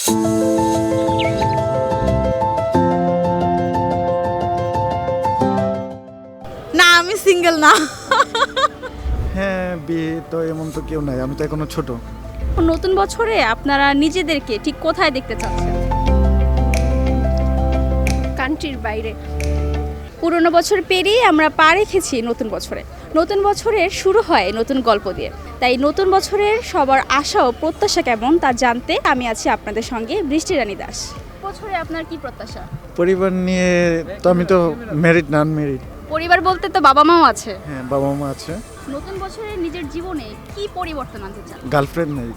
না, আমি সিঙ্গেল না। হ্যাঁ, বিয়ে তো এমন তো কেউ নাই, আমি তো এখনো ছোট। নতুন বছরে আপনারা নিজেদেরকে ঠিক কোথায় দেখতে চাচ্ছেন? কান্ট্রির বাইরে। পুরনো বছর পেরিয়ে আমরা পা রেখেছি নতুন বছরে। নতুন বছরের শুরু হয় নতুন গল্প দিয়ে। তাই নতুন বছরের সবার আশা ও প্রত্যাশা কেমন তা জানতে আমি আছি আপনাদের সঙ্গে বৃষ্টি রানী দাস। বছরে আপনার কি প্রত্যাশা? পরিবার নিয়ে তো আমি তো ম্যারিড না, আনম্যারিড। পরিবার বলতে তো বাবা মাও আছে। হ্যাঁ, বাবা মা আছে। নতুন বছরে নিজের জীবনে কি পরিবর্তন আনতে চান? গার্লফ্রেন্ড নেই,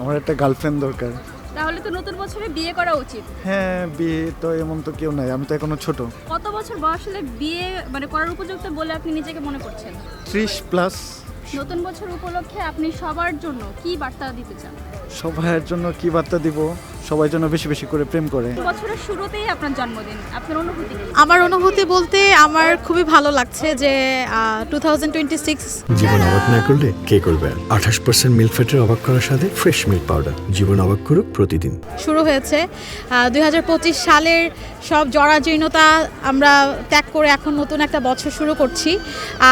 আমার একটা গার্লফ্রেন্ড দরকার। তাহলে তো নতুন বছরে বিয়ে করা উচিত। হ্যাঁ, বিয়ে তো এমন তো কেউ নাই, আমি তো এখনো ছোট। কত বছর বয়স হলে বিয়ে করার উপযুক্ত বলে আপনি নিজেকে মনে করছেন? 30+। নতুন বছর উপলক্ষে আপনি সবার জন্য কি বার্তা দিতে চান? সবার জন্য কি বার্তা দিব? সবাই যেন বেশি বেশি করে প্রেম করে। বছরের শুরুতেই আপনার জন্মদিন, আপনার অনুভূতি কি? আমার অনুভূতি বলতে আমার খুবই ভালো লাগছে যে 2026 জীবন অবাক না করলে কে করবে? 28% মিল্ক ফ্যাটের অবাক করার সাথে ফ্রেশ মিল্ক পাউডার। জীবন অবাক করুক প্রতিদিন। শুরু হয়েছে। 2025 সালের সব জরাজীর্ণতা আমরা ত্যাগ করে এখন নতুন একটা বছর শুরু করছি,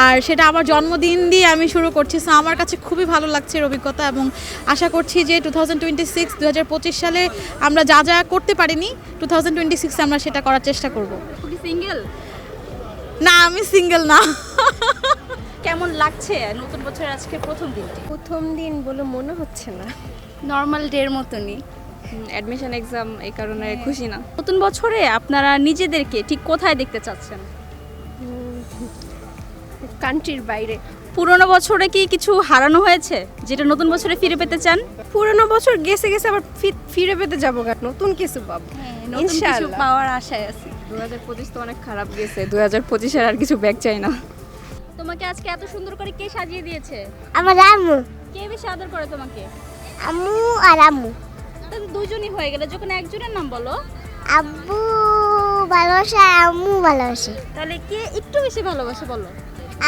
আর সেটা আমার জন্মদিন দিয়ে আমি শুরু করছি। সো আমার কাছে খুবই ভালো লাগছে এর অভিজ্ঞতা, এবং আশা করছি যে 2025 সালে আমরা যা যা করতে পারিনি 2026 আমরা সেটা করার চেষ্টা করব। খুবই সিঙ্গেল? না, আমি সিঙ্গেল না। কেমন লাগছে নতুন বছরের আজকে প্রথম দিনটি? প্রথম দিন বলে মনে হচ্ছে না। নর্মাল ডের মতনই। অ্যাডমিশন এক্সাম, এই কারণে খুশি না। নতুন বছরে আপনারা নিজেদেরকে ঠিক কোথায় দেখতে চাচ্ছেন? কান্ট্রির বাইরে। পুরনো বছরে কি কিছু হারানো হয়েছে যেটা নতুন বছরে ফিরে পেতে চান? পুরনো বছর গেছে গেছে, আবার ফিরে পেতে যাবো কেন? নতুন কিছু পাবো নতুন কিছু ইনশাআল্লাহ। পাওয়ার আশায় আছি। 2025 তো অনেক খারাপ গেছে, 2025 আর কিছু ব্যাক চাই না। তোমাকে আজকে এত সুন্দর করে কে সাজিয়ে দিয়েছে? আমার আম্মু। কে বেশি আদর করে তোমাকে? আম্মু আর আম্মু। তাহলে দুজনই হয়ে গেলে, যখন একজনের নাম বলো। আব্বু ভালোবাসে আর আম্মু ভালোবাসে। তাহলে কে একটু বেশি ভালোবাসে বলো?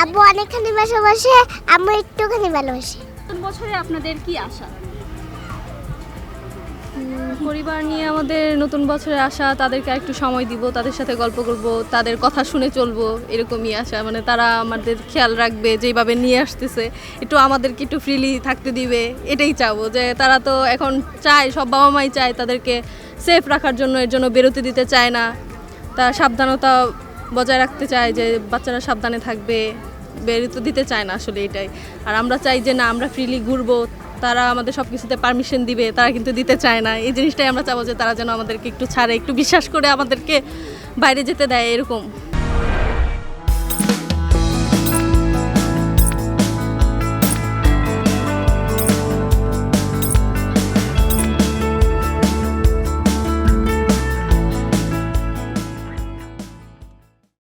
আব্বু অনেকখানি ভালোবাসে, আম্মু একটুখানি ভালোবাসে। নতুন বছরে আপনাদের কি আশা? পরিবার নিয়ে আমাদের নতুন বছরে আসা, তাদেরকে একটু সময় দিব, তাদের সাথে গল্প করব, তাদের কথা শুনে চলবো, এরকমই আশা। মানে তারা আমাদের খেয়াল রাখবে, যেইভাবে নিয়ে আসতেছে একটু আমাদেরকে একটু ফ্রিলি থাকতে দিবে, এটাই চাবো। যে তারা তো এখন চায়, সব বাবা মাই চায় তাদেরকে সেফ রাখার জন্য, এর জন্য বেরোতে দিতে চায় না। তারা সাবধানতা বজায় রাখতে চায় যে বাচ্চারা সাবধানে থাকবে, বেরোতে দিতে চায় না আসলে এটাই। আর আমরা চাই যে না, আমরা ফ্রিলি ঘুরবো, তারা আমাদের সব কিছুতে পারমিশন দিবে, তারা কিন্তু দিতে চায় না। এই জিনিসটাই আমরা চাবো যে তারা যেন আমাদেরকে একটু ছাড়ে, একটু বিশ্বাস করে আমাদেরকে বাইরে যেতে দেয়, এরকম।